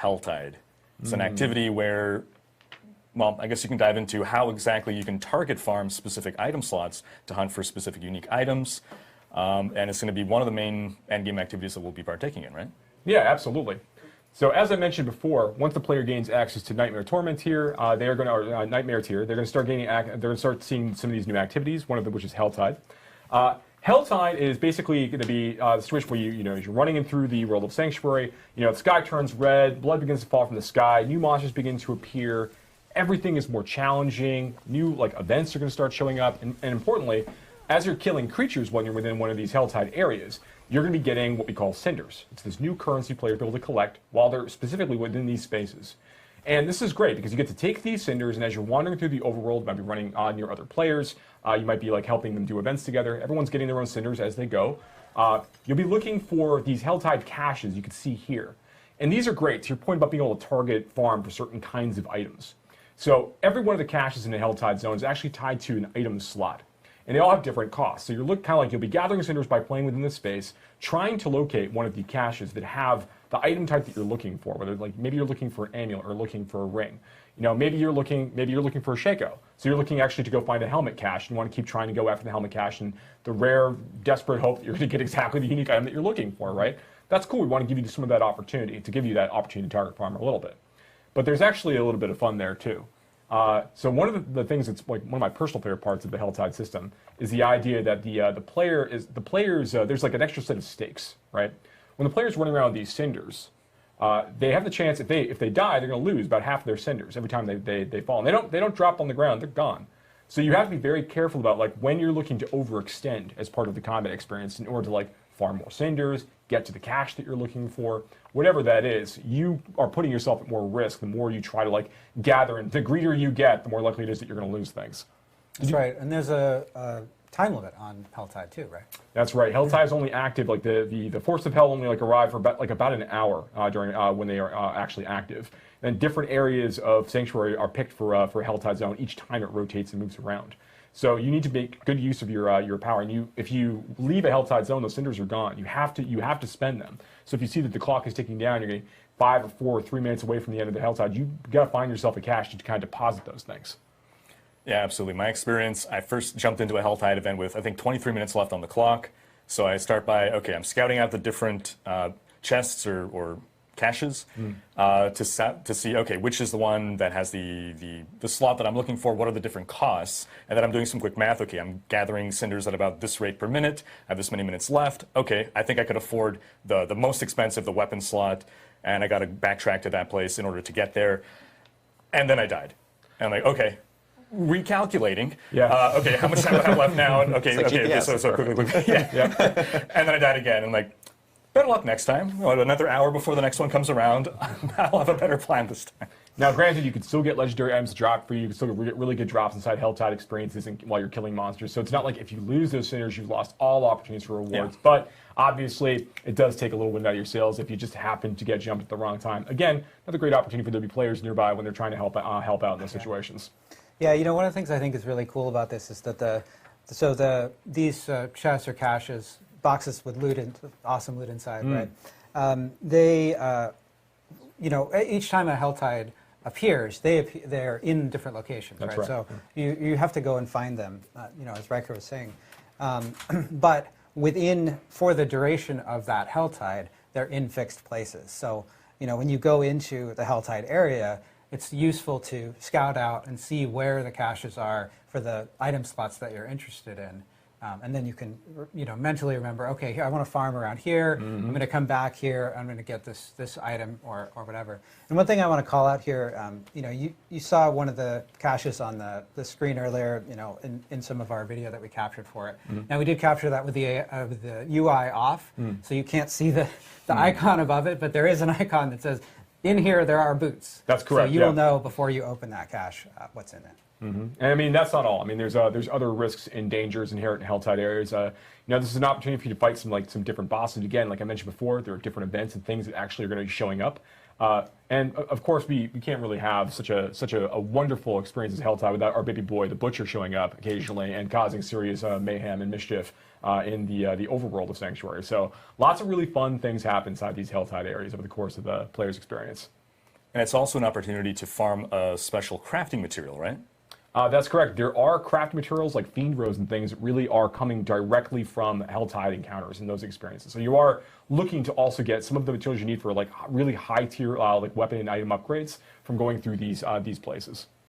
Helltide. It's an activity where, well, I guess you can dive into how exactly you can target farm specific item slots to hunt for specific unique items. And it's going to be one of the main endgame activities that we'll be partaking in, right? Yeah, absolutely. So as I mentioned before, once the player gains access to Nightmare Torment here, they are going to, or Nightmare tier, they're going to start gaining, they're going to start seeing some of these new activities. One of them, which is Helltide. Helltide is basically going to be the situation where you're running in through the world of Sanctuary. The sky turns red, blood begins to fall from the sky, new monsters begin to appear. Everything is more challenging. New events are going to start showing up, and importantly, as you're killing creatures when you're within one of these Helltide areas, you're going to be getting what we call Cinders. It's this new currency players will be able to collect while they're specifically within these spaces. And this is great because you get to take these Cinders, and as you're wandering through the overworld, you might be running on your other players. You might be helping them do events together. Everyone's getting their own Cinders as they go. You'll be looking for these Helltide caches you can see here. And these are great to your point about being able to target farm for certain kinds of items. So every one of the caches in the Helltide zone is actually tied to an item slot. And they all have different costs. So you'll look kind of you'll be gathering Cinders by playing within this space, trying to locate one of the caches that have the item type that you're looking for. Whether maybe you're looking for an amulet or looking for a ring. Maybe you're looking for a Shaco. So you're looking actually to go find a helmet cache. And you want to keep trying to go after the helmet cache and the rare, desperate hope that you're going to get exactly the unique item that you're looking for, right? That's cool. We want to give you some of that opportunity, to target farmer a little bit. But there's actually a little bit of fun there too. So one of the things that's one of my personal favorite parts of the Helltide system is the idea that the players there's an extra set of stakes, right? When the player's running around with these Cinders, they have the chance if they die, they're going to lose about half of their Cinders every time they fall. And they don't drop on the ground; they're gone. So you have to be very careful about when you're looking to overextend as part of the combat experience in order to farm more Cinders, get to the cache that you're looking for, whatever that is. You are putting yourself at more risk the more you try to gather, and the greedier you get, the more likely it is that you're going to lose things. That's right, and there's a time limit on Helltide too, right? That's right. Helltide is only active the Force of Hell only arrive for about an hour during when they are actually active. And different areas of Sanctuary are picked for Helltide Zone each time it rotates and moves around. So you need to make good use of your power. And if you leave a Helltide Zone, those Cinders are gone. You have to spend them. So if you see that the clock is ticking down, you're getting 5 or 4 or 3 minutes away from the end of the Helltide, you got to find yourself a cache to kind of deposit those things. Yeah, absolutely. My experience, I first jumped into a Helltide event with, I think, 23 minutes left on the clock. So I start by, okay, I'm scouting out the different chests or caches to see, okay, which is the one that has the slot that I'm looking for, what are the different costs, and then I'm doing some quick math. Okay, I'm gathering Cinders at about this rate per minute, I have this many minutes left. Okay, I think I could afford the most expensive, the weapon slot, and I got to backtrack to that place in order to get there. And then I died. And I'm like, okay, recalculating. Yeah. Okay, how much time do I have left now? And okay, GPS, so quickly. Yeah. And then I died again. And like, better luck next time. Another hour before the next one comes around, I'll have a better plan this time. Now, granted, you can still get legendary items to drop for you. You can still get really good drops inside Helltide experiences while you're killing monsters. So it's not like if you lose those Cinders, you've lost all opportunities for rewards. Yeah. But obviously, it does take a little wind out of your sails if you just happen to get jumped at the wrong time. Again, another great opportunity for there to be players nearby when they're trying to help out in those situations. Yeah, one of the things I think is really cool about this is that these chests or caches, boxes with loot and awesome loot inside, right? Each time a Helltide appears, they're in different locations, That's right? right. So you have to go and find them, as Riker was saying. But for the duration of that Helltide, they're in fixed places. So when you go into the Helltide area, it's useful to scout out and see where the caches are for the item slots that you're interested in. And then you can, mentally remember, okay, here, I want to farm around here. I'm going to come back here. I'm going to get this item or whatever. And one thing I want to call out here, you saw one of the caches on the screen earlier, in some of our video that we captured for it. Now we did capture that with the UI off, so you can't see the icon above it, but there is an icon that says, in here there are boots. That's correct. So you will know before you open that cache what's in it. And I mean, that's not all. I mean, there's other risks and dangers inherent in Helltide areas. This is an opportunity for you to fight some different bosses. Again, like I mentioned before, there are different events and things that actually are going to be showing up. And of course, we can't really have such a wonderful experience as Helltide without our baby boy, the Butcher, showing up occasionally and causing serious mayhem and mischief in the overworld of Sanctuary. So lots of really fun things happen inside these Helltide areas over the course of the player's experience. And it's also an opportunity to farm a special crafting material, right? That's correct. There are craft materials like Fiend Rose and things that really are coming directly from Helltide encounters and those experiences. So you are looking to also get some of the materials you need for like really high tier like weapon and item upgrades from going through these places.